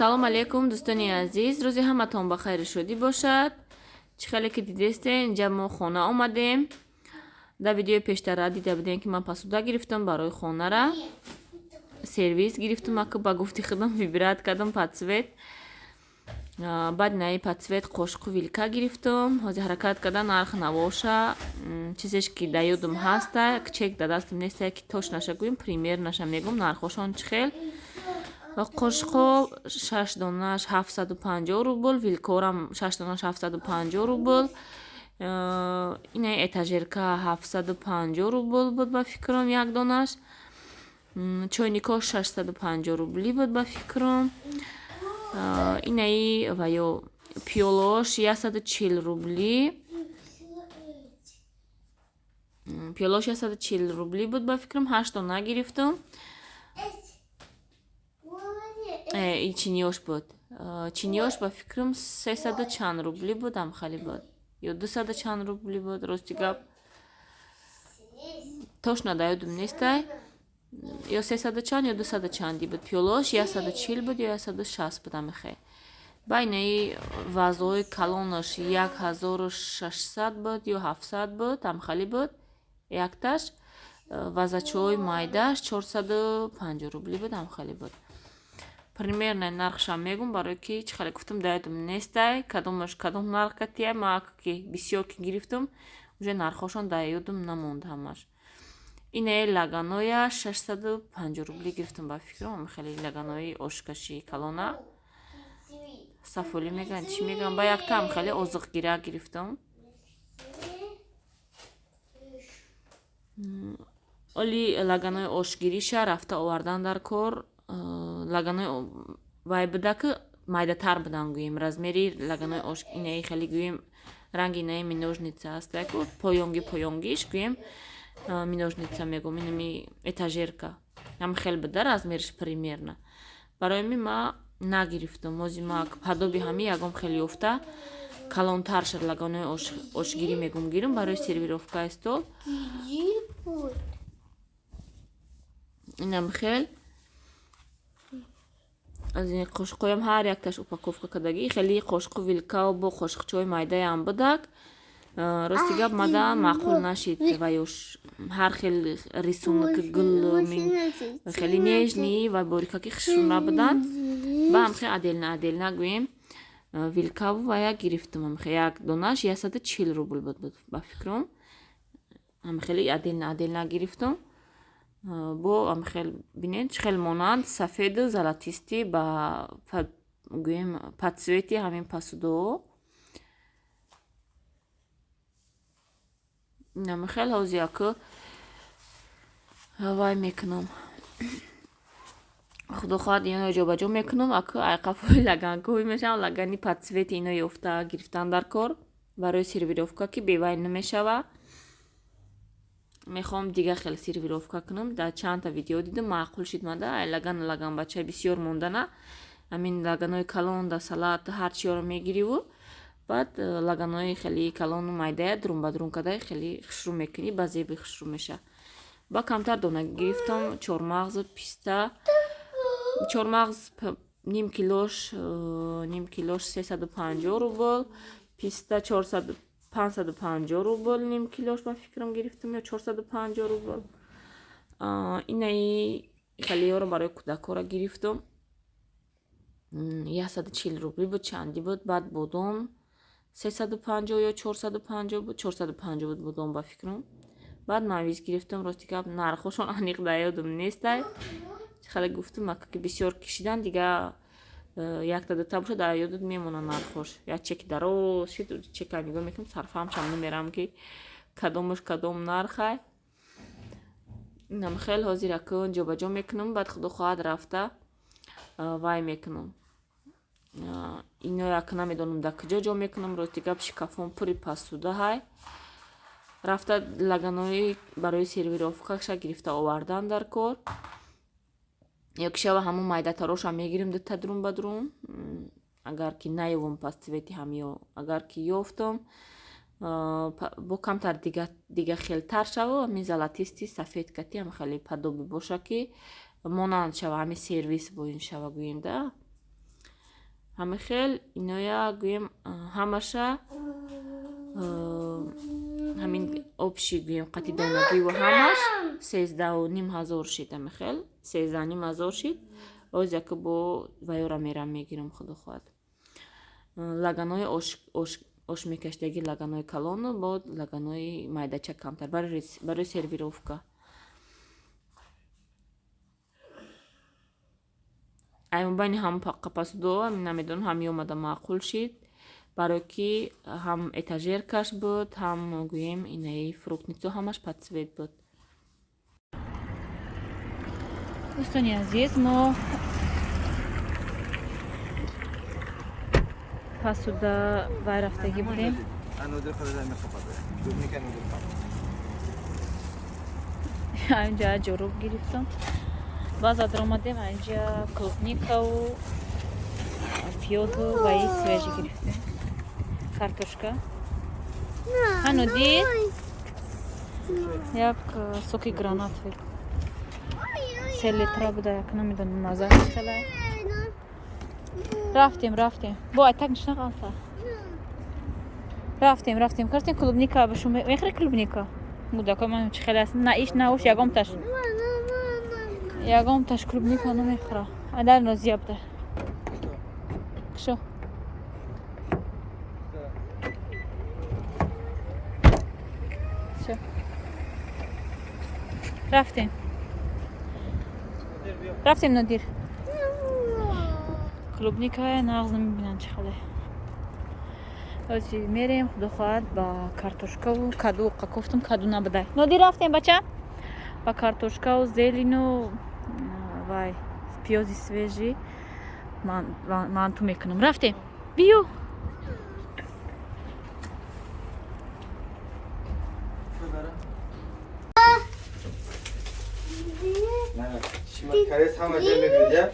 салом алейкум дӯстони азиз, рӯзи ҳаматон ба хайри шодӣ бошад. Чӣ хеле ки дидестен, инҷа мо хона омадем. Дар видеои пештара дида будем ки ман посуда гирифтам барои хонара. Сервис гирифтам, ака ба гуфти худам вибрат кардам подсвет. Баъд наи подсвет қошиқу вилка гирифтам. Ҳозир ҳаракат карда нарх навоша. Чизеш ки дар ёдам ҳаста, чек дар дастам неста ки точнаша гӯем, примернаша мегӯм нархошон чӣ хел. Қошиқо 6 донаш 750 рубл, вилкорам 6 донаш 750 рубл. Инаи этажерка 750 рубл буд ба фикрам як донаш. Чойнико 650 рубли буд ба фикрам. Инаи ваё пиёлош 140 рубли. Пиёлош 140 рубли буд ба фикрам, 8 дона гирифтам. Чиниёш буд. Чиниёш ба фикрам 300 чанд рубли буд, амхали буд. Ё 200 чанд рубли буд, рости гап. Точно дар ёдам нестай. Ё 300 чанд, ё 200 чанди буд. Пиёлош 140 буд, ё 160 буд амихе. Байнаи вазои калонаш 1600 буд, ё 700 буд, амхали буд. Якташ вазачои майдаш 450 рубли буд, амхали буд. Примерно нархшам мегум, барои ки чӣ хеле гуфтам дар ёдам нестай, кадомаш кадом нарх катия. Ман ки бисёр ки гирифтам, уже нархошон дар ёдам намонд ҳамаш. Инаи лаганоя 650 рубли гирифтам ба фикрам, амхели лаганои ошкаши калона. Сафоли меган, чӣ меган, ба якта амхели озиқгира гирифтам. Оли лаганои ошгириша рафта овардан дар кор. Лаганои вай буда ки майдатар будан гӯем, размери лаганои ош инаи хеле гӯем ранги инаи миножница аст, яку поёнгиш гӯем миножница мегӯм, инами этажерка ҳам хел буда размериш примерно. Барои ми ма нагирифтам, ҳозир ма падоби ҳами ягон хел ёфта калонтар шуд, лаганои ошгирӣ мегӯм гирам барои сервировкаи стол. Инам хел аз ин қошиқоям ҳар якташ упаковка кардагӣ. Хеле қошиқу вилка бо қошиқчои майдаям будак. Рости гап мада маъқул нашид ваёш ҳар хел рисунок гул хеле нежни ва борикаки хушрӯна будан. Ба амхе аделна гӯем вилкаву вая гирифтам, амхе як донаш 140 рубл буд ба фикрам. Амхели аделна гирифтам. Бо амхел бинед чӣ хел монанд сафеду золотисти ба гӯем подсвети ҳамин посудоо. Намхел ҳозир аку вай мекунам. Худо хоҳад ино ҷобаҷо мекунам, аку айқафои лаганкои мешавам, лагани подсвети ино ёфта гирифтан дар кор барои сервировка ки бевай намешава. Мехоҳам дигар хел сервировка кунам. Дар чандта видео дидам, маъқул шид мада лаганбача бисёр мондана. Амин лаганои калон да салат ҳар чиёро мегириву баъд лаганои хеле калону майдая друн кадай хеле хушрӯ мекунӣ, ба зеби хушрӯ меша. Ба камтар дона гирифтам чормағзу писта. Чормағз ним килош 350 рубл, писта 550 рубл ним килош ба фикрам гирифтам, ё 450 рубл. Инаи хелеёро барои кӯдакора гирифтам. 140 рубли буд, чанди буд. Баъд бодом 350 ё 450 буд, 450 буд бодом ба фикрам. Баъд мавиз гирифтам, рости гап нархошон аниқ дар ёдам нестай. Чӣ хеле гуфтам, ака ки бисёр кишидан дигар якта дута боша дар ёдат мемона нархош. Як чеки дароз шид, чека нигоҳ мекунам, сарфамшам намерам ки кадомаш кадом нархай. Инам хел ҳозир аку ҷобаҷо мекунам, баъд худо хоҳад рафта вай мекунам. Ино як намедонам дар куҷо ҷо мекунам, рости гап шикафон пури посуда ҳай. Рафта лаганои барои сервировкаша гирифта овардан дар кор. Ё кишава ҳамон майдатароша мегирам дута друн ба друн. Агар ки наёвам подсвети ҳам ё агар ки ёфтам бо камтар дига хелтар шава, ҳамин золотисти сафед кати ҳам хеле падоби боша ки монанд шава, ҳамин сервис бо ин шава гӯем да. ҳамихел иноя гӯем ҳамаша ҳамин обши гӯем қати донагиву ҳамаш 13500 шид. ҳамихел 13500 шид. оз яка бо вайора мерам мегирам худо хоҳад. лаганои ош мекашдаги лаганои калону бо лаганои майдача камтар барои сервировка. байни ҳам қапасудо намедонам ҳами омада маъқул шид, барое ки ҳам этажеркаш буд, ҳам гӯем инаи фруктницо ҳамаш подсвет буд. дӯстони азиз, мо пасуда вай рафтагӣ будем. اینجا جروب گرفتم. باز آمدیم اینجا کلوبنیکا و پیاز و وای سوژه گرفتیم. کارتوشکا. هنو دید. یک سوکی گرانات بود. 3 لیتر بوده، یک نمیدونم مزهش خیلی. رفتیم. با اتاق نشنا قلتا. رفتیم. کارتین کلوبنیکا بشوم. میخری کلوبنیکا. بوده که من چه خیلی است. نه ایش نه اوش یکم تاش. یکم تاش کلوبنیکا نمیخره. ادر نزیاب ده. شو. رفتیم ندیر. کلوبنیکا ناغز نمیبینن چه خیلی. ازی میریم خدا خواهد با کارتوشکا و کادو گفتم کادو نبوده. ندیر رفتیم بچه. با کارتوشکا و زیلین و وای پیازی سوژی من تو میکنم. رفتیم. بیو. Karesi hamacı mı diyor?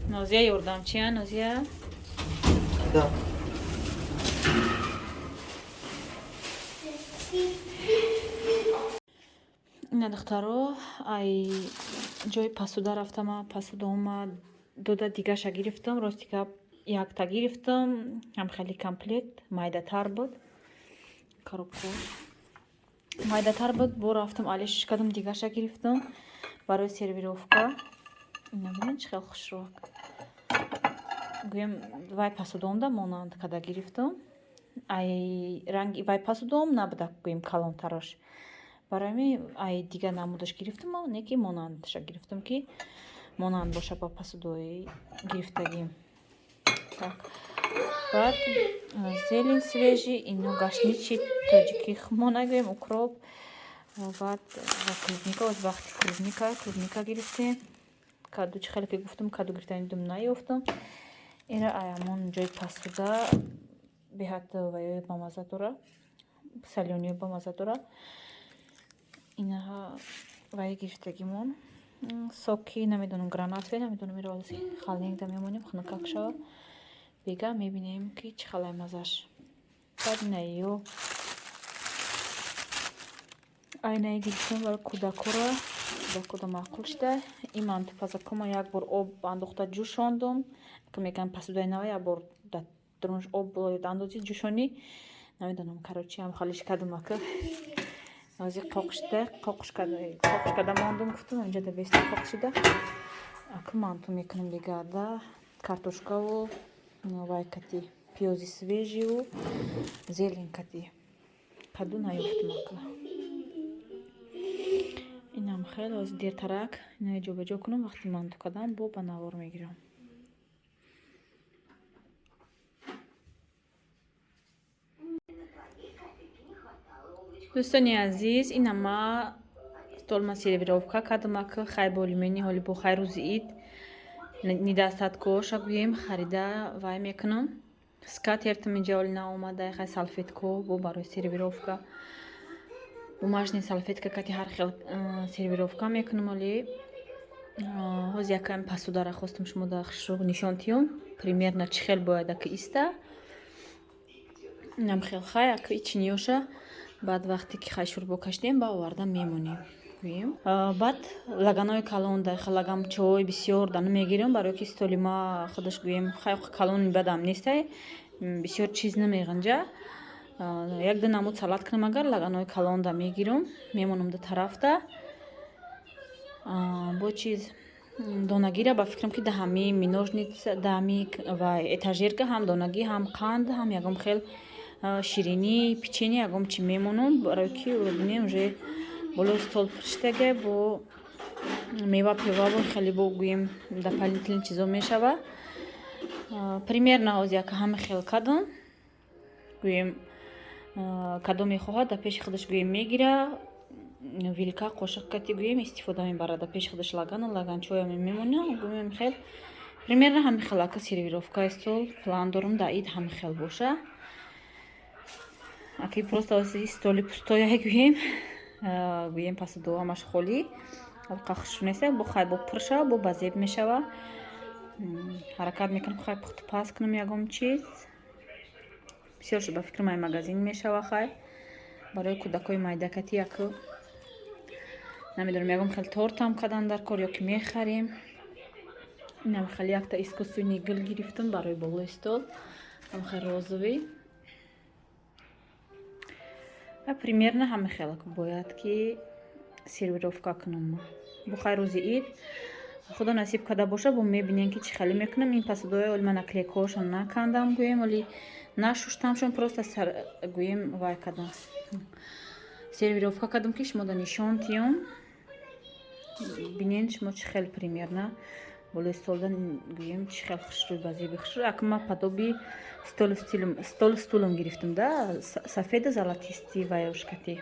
Noziya yordamchiya, Noziya. Da. ина духтаро ай ҷои пасуда рафтама, пасуда омад, дода дигаша гирифтам, рости гап якта гирифтам, ҳам хеле комплект, майдатар буд. Коробка майдатар буд, бо рафтам алишиш кардам, дигаша гирифтам барои сервировка. Ина бинед чӣ хел хушрок. Гӯем вай пасудомда монанд када гирифтам. Ай ранги вай пасудом набуда гӯем калонтараш. برای می ای دیگه نمودش گرفتم و نکی مانندش گرفتم که مانند باشه با پسودوی گرفتگیم. Так. بعد зелень свежий, اینو گاشنیچی تاجیکی خمونگیم укроп. بعد клубника از وقتی клубника گرفتیم. کادو چه خیلی که گفتم کادو گرفتم دم نیافتم. اینا ایامون جای پسودا بهت وای با مزه داره. سالیونی با مزه داره. اینها وای گرفتگیمون соки намедонам гранатве намедонам ирози халингда мемонем хунакак шава бега мебинем ки чӣ халай мазаш баъд инаиё айнаи гирифтем барои кӯдакора маъқул шуда ин мантипазакома як бор об андохта ҷӯшондум ка мегӯям пасудаи нава як бор дурунаш об андози ҷӯшонӣ намедонам карочи ам халиш кардам ака Ази қоқш када мондум гуфтам инҷа да бести қоқ шида ака манту мекунам дигарда картошкаву вай кати пиёзи свеживу зелень кати каду наёфтам ака инам хеле оз дертарак инаи ҷобаҷо кунам вақти манту кадам бо ба навор мегирам дӯстони азиз инама столма сервировка кардам ака хай болимени ҳоли бо хай рӯзи ид нидастаткоша гӯем харида вай мекунам скатертам инҷа ҳоли наомада хай салфетко бо барои сервировка бумажни салфетка кати ҳар хел сервировка мекунам ҳоли ҳоз якам пасудара хостам шумода хушрӯ нишон тиём примерно чӣ хел бояд ака иста нам хел хай ак ичниёша баъд вақте ки хай шурбо кашидем ба оварда мемонем гӯем баъд лаганои калон дар лагам чой бисёр дану мегирам барои ки столи ма худаш гӯем хай калони бадам нестай бисёр чиз намеғинҷа як ду намуд салат кунам агар лаганои калонда мегирам мемонам ду тарафта бо чиз донагира ба фикрам ки даҳами миножница даҳами вай этажерка ҳам донагӣ ҳам қанд ҳам ягом хел ширинӣ печени ягом чи мемонам барои ки бинем уже болои стол пиштага бо мева пиваво хеле бо гӯем дополнительни чизо мешава примерно оз як ҳама хел кадом гӯем кадом мехоҳад дар пеши худаш гӯем мегира вилка қошиқ кати гӯем истифода мебарад дар пеши худаш лаган чояме мемонам гӯем хел примерно ҳами хел ака сервировкаи стол план дорам дар ид ҳами хел боша аки просто ози столи пустоя гӯем гӯем пасу ду ҳамаш холӣ алқа хушунеса бо хай бо пурша бо базеб мешава ҳаракат мекунам хай пухту пас кунам ягом чиз бисёр шуд ба фикри май магазин мешава хай барои кӯдакои майдакати яку намедонам ягом хел тортам кадан дар кор ё ки мехарем инам хеле якта искусственный гул гирифтам барои болои стол ам хел розовый примерно ҳама хела бояд ки сервировка кунам бо хай рӯзи ид худо насиб када боша бо мебинем ки чӣ хеле мекунам ин пасудоя оли ман наклейкаҳошон накандам гӯем оли нашуштамшон просто гӯем вай кадам сервировка кадам ки шумо да нишон тиём бинен шумо чӣ хел примерно болои столда гӯем чӣ хел хушрӯй ба зеби хушрӯй акма падоби стол стулам гирифтам да сафеду золотистии ваёшкати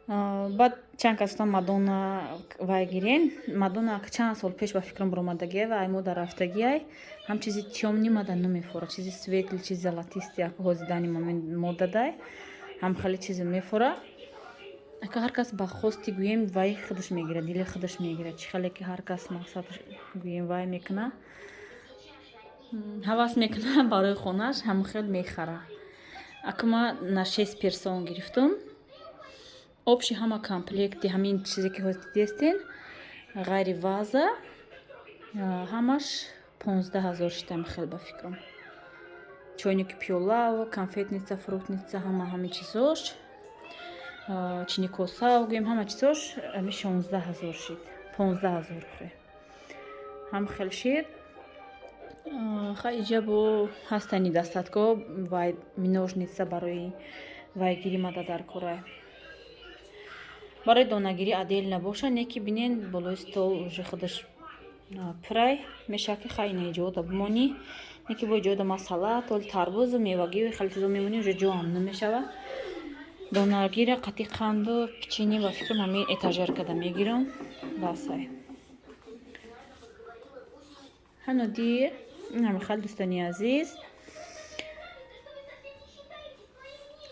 баъд чанд касотан мадона вай гирен мадона чанд сол пеш ба фикрам буромадагия вай мо дар рафтагиай ҳам чизи тёмни мада намефора чизи светли чизи золотисти як ҳозидани мо дадай ҳам хеле чизи мефора ака ҳар кас ба хости гӯем вай худаш мегира дили худаш мегира чӣ хеле ки ҳар кас мақсад гӯем вай мекуна ҳавас мекуна барои хонааш ҳам хел мехара ака ма на 6 персон гирифтам обши ҳама комплекти ҳамин чизе ки ҳозир дидестен ғайри ваза ҳамаш 15000 шитам хел ба фикрам чойники пиёлао конфетница фруктница ҳамин чизош чини косао гӯем ҳама чизош 16000 шид 15000 хӯ ҳам хел шид хай иҷа бо ҳастани дастатгоҳ вай миножница барои вайгирӣ мада дар корай барои донагирӣ адел набоша не ки бинен болои стол уже худаш пурай мешава ки хай неиҷода бимонӣ не ки бо иҷода ма салат оли тарбузу мевагию хеле чизо мемонӣ уже ҷо ҳам намешава донагира қати қанду печени ба фикрам ҳамин этажеркада мегирам басай ҳануди ҳами хел дӯстони азиз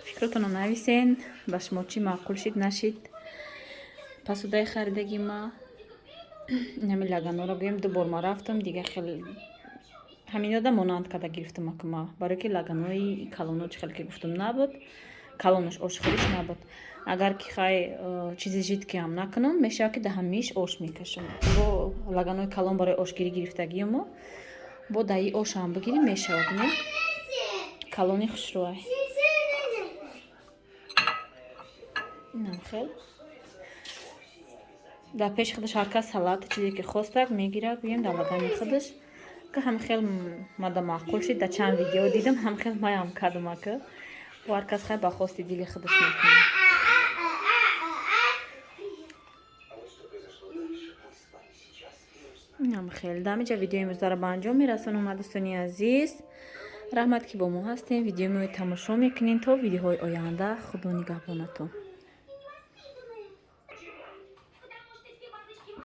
фикротонро нависен ба шумо чӣ маъқул шид нашид пасудаи харидаги ма ҳамин лаганоро гӯем дубор ма рафтам дига хел ҳамин ёда монанд када гирифтам ака ма барои ки лаганои калоно чӣ хеле ки гуфтам набуд калонаш оши худаш набуд агар ки хай чизи жидки ҳам накунам мешава ки даҳамиш ош мекашам бо лаганои калон барои ошгирӣ гирифтагиам бо даи ошам бигирӣ мешава бинем калони хушрӯай инам хел дар пеши худаш ҳар кас салат чизе ки хостак мегира гӯем дар лагани худаш ка ҳам хел мада маъқул шид дар чанд видео дидам ҳам хел маям кадам ака бо ҳар кас хай ба хости дили худаш мекунад инам хел дар ҳаминҷа видеои имрӯзаро ба анҷом мерасонам дӯстони азиз раҳмат ки бо мо ҳастем видеои моро тамошо мекунед то видеоҳои оянда худо нигаҳбонатон